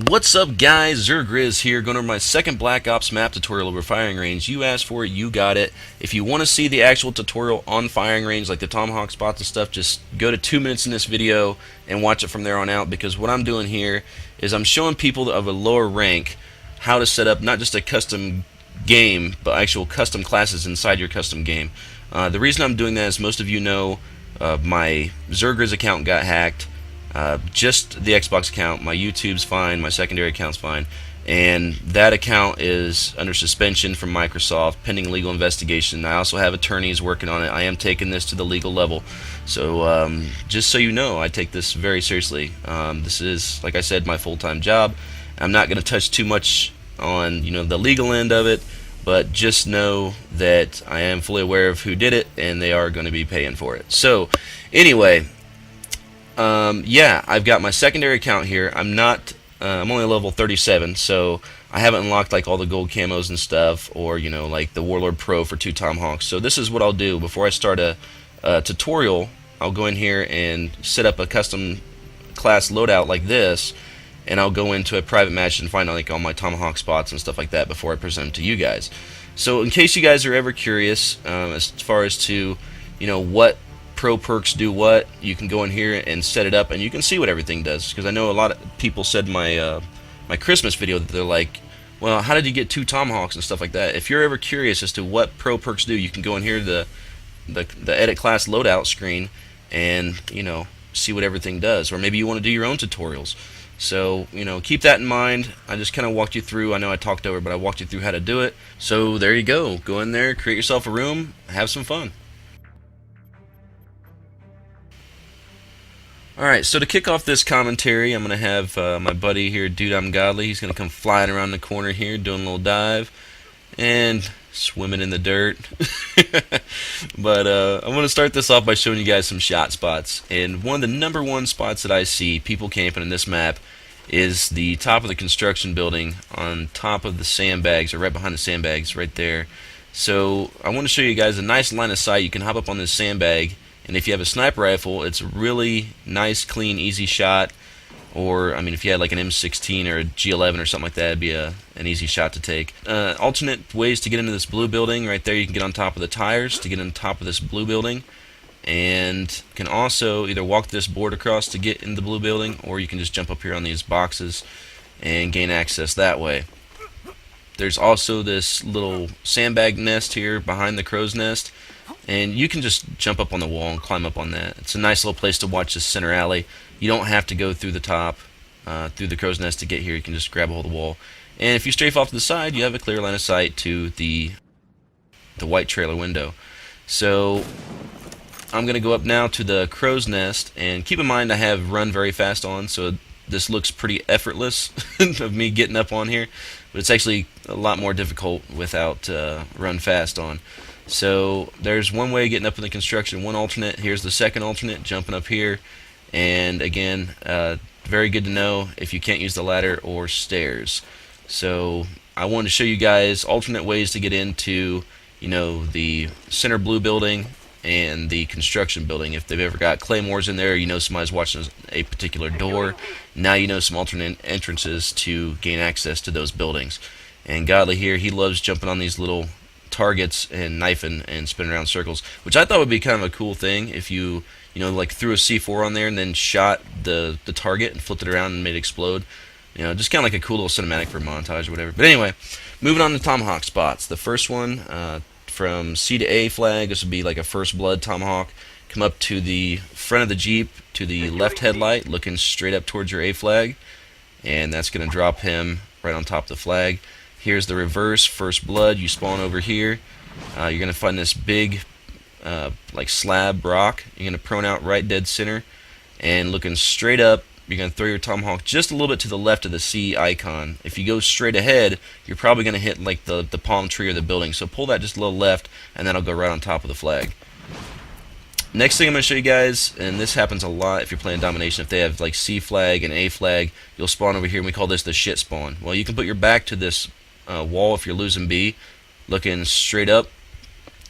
What's up, guys? zzirGrizz here, going over my second Black Ops map tutorial over firing range. You asked for it, you got it. If you want to see the actual tutorial on firing range, like the tomahawk spots and stuff, just go to 2 minutes in this video and watch it from there on out, because what I'm doing here is I'm showing people of a lower rank how to set up not just a custom game, but actual custom classes inside your custom game. The reason I'm doing that is most of you know my zzirGrizz account got hacked. Just the Xbox account. My YouTube's fine, my secondary account's fine, and that account is under suspension from Microsoft pending legal investigation. I also have attorneys working on it. I am taking this to the legal level, so just so you know, I take this very seriously. This is, like I said, my full-time job. I'm not going to touch too much on the legal end of it, but just know that I am fully aware of who did it, and they are going to be paying for it. So anyway, yeah, I've got my secondary account here. I'm only level 37, so I haven't unlocked like all the gold camos and stuff, or like the Warlord Pro for 2 Tomahawks. So this is what I'll do before I start a tutorial. I'll go in here and set up a custom class loadout like this, and I'll go into a private match and find like all my Tomahawk spots and stuff like that before I present them to you guys. So in case you guys are ever curious as far as to what pro perks do what, you can go in here and set it up, and you can see what everything does. Because I know a lot of people said in my Christmas video that they're like, well, how did you get 2 Tomahawks and stuff like that? If you're ever curious as to what pro perks do, you can go in here to the edit class loadout screen and see what everything does. Or maybe you want to do your own tutorials. So keep that in mind. I just kind of walked you through. I know I talked over, but I walked you through how to do it. So there you go. Go in there, create yourself a room, have some fun. Alright, so to kick off this commentary, I'm going to have my buddy here, Dude I'm Godly. He's going to come flying around the corner here, doing a little dive, and swimming in the dirt. But I'm going to start this off by showing you guys some shot spots. And one of the #1 spots that I see people camping in this map is the top of the construction building on top of the sandbags, or right behind the sandbags, right there. So I want to show you guys a nice line of sight. You can hop up on this sandbag, and if you have a sniper rifle, it's a really nice, clean, easy shot. Or, I mean, if you had like an M16 or a G11 or something like that, it'd be an easy shot to take. Alternate ways to get into this blue building. Right there, you can get on top of the tires to get on top of this blue building. And can also either walk this board across to get in the blue building, or you can just jump up here on these boxes and gain access that way. There's also this little sandbag nest here behind the crow's nest, and you can just jump up on the wall and climb up on that. It's a nice little place to watch this center alley. You don't have to go through the top, through the crow's nest to get here. You can just grab a hold of the wall. And if you strafe off to the side, you have a clear line of sight to the white trailer window. So I'm going to go up now to the crow's nest, and keep in mind I have run very fast on, so this looks pretty effortless of me getting up on here, but it's actually a lot more difficult without run fast on. So there's one way of getting up in the construction, one alternate. Here's the second alternate, jumping up here. And again, very good to know if you can't use the ladder or stairs. So I wanted to show you guys alternate ways to get into the center blue building and the construction building. If they've ever got claymores in there, somebody's watching a particular door, now you know some alternate entrances to gain access to those buildings. And Godly here, he loves jumping on these little targets and knifing and spinning around circles, which I thought would be kind of a cool thing if you like threw a C4 on there and then shot the target and flipped it around and made it explode. Just kind of like a cool little cinematic for montage or whatever. But anyway, moving on to Tomahawk spots. The first one, from C to A flag, this would be like a first blood Tomahawk. Come up to the front of the Jeep, to the left headlight, looking straight up towards your A flag, and that's going to drop him right on top of the flag. Here's the reverse, first blood. You spawn over here. You're going to find this big like slab rock. You're going to prone out right dead center, and looking straight up, you're going to throw your Tomahawk just a little bit to the left of the C icon. If you go straight ahead, you're probably going to hit like the palm tree or the building, so pull that just a little left, and that'll go right on top of the flag. Next thing I'm going to show you guys, and this happens a lot if you're playing domination, if they have like C flag and A flag, you'll spawn over here, and we call this the shit spawn. Well, you can put your back to this wall if you're losing B, looking straight up,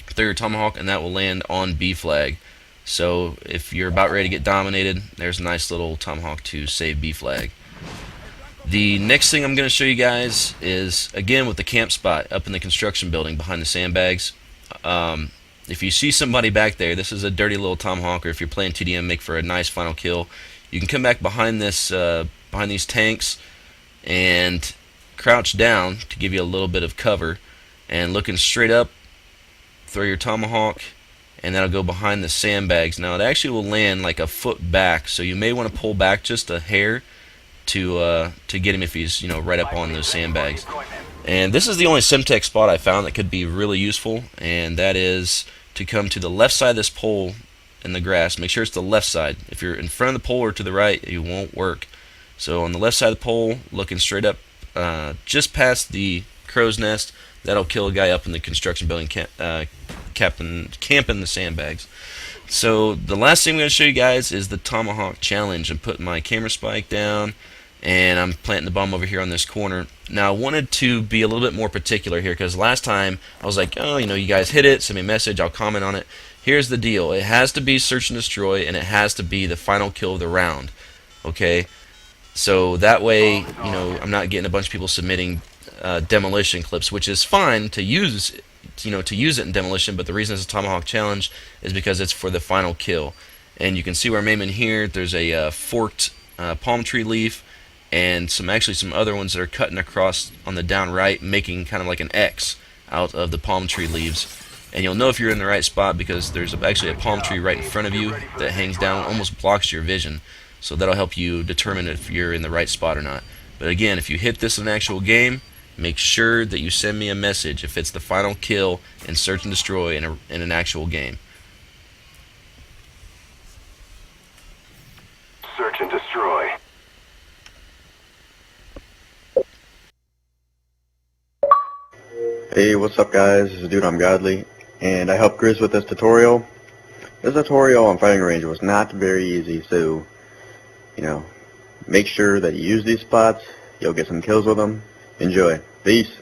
throw your Tomahawk, and that will land on B flag. So if you're about ready to get dominated, there's a nice little Tomahawk to save B flag. The next thing I'm going to show you guys is, again, with the camp spot up in the construction building behind the sandbags. If you see somebody back there, this is a dirty little tomahawk, or if you're playing TDM, make for a nice final kill. You can come back behind this, behind these tanks, and crouch down to give you a little bit of cover, and looking straight up, throw your tomahawk, and that'll go behind the sandbags. Now it actually will land like a foot back, so you may want to pull back just a hair to get him if he's right up on those sandbags. And this is the only Semtex spot I found that could be really useful, and that is to come to the left side of this pole in the grass. Make sure it's the left side. If you're in front of the pole or to the right, it won't work. So on the left side of the pole, looking straight up, just past the crow's nest, that'll kill a guy up in the construction building camping the sandbags. So the last thing I'm going to show you guys is the Tomahawk Challenge. I'm putting my camera spike down, and I'm planting the bomb over here on this corner. Now I wanted to be a little bit more particular here, because last time I was like, oh, you guys hit it, send me a message, I'll comment on it. Here's the deal: it has to be search and destroy, and it has to be the final kill of the round. Okay, so that way, I'm not getting a bunch of people submitting demolition clips, which is fine to use, to use it in demolition. But the reason it's a Tomahawk Challenge is because it's for the final kill. And you can see where I'm aiming here. There's a forked palm tree leaf, and actually some other ones that are cutting across on the down right, making kind of like an X out of the palm tree leaves. And you'll know if you're in the right spot because there's actually a palm tree right in front of you that hangs down, almost blocks your vision. So that'll help you determine if you're in the right spot or not. But again, if you hit this in an actual game, make sure that you send me a message if it's the final kill in search and destroy in an actual game. Search and destroy. Hey, what's up guys? This is zzirGrizz, and I helped Grizz with this tutorial. This tutorial on firing range was not very easy, so, make sure that you use these spots. You'll get some kills with them. Enjoy. Peace.